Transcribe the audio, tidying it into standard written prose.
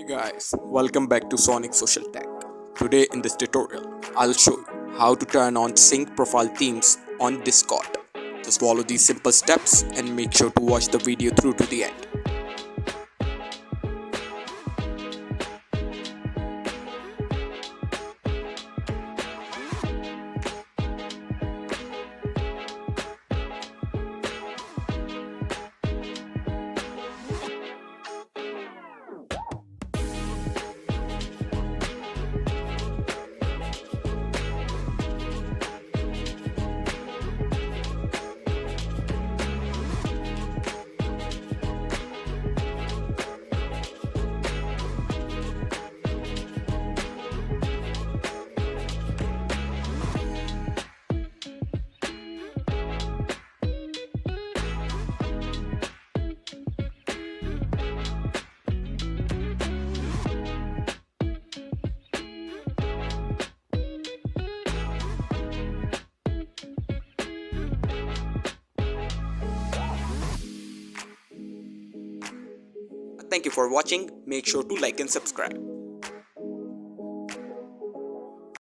Hey guys, welcome back to Sonic Social Tech. Today in this tutorial, I'll show you how to turn on sync profile themes on Discord. Just follow these simple steps and make sure to watch the video through to the end. Thank you for watching. Make sure to like and subscribe.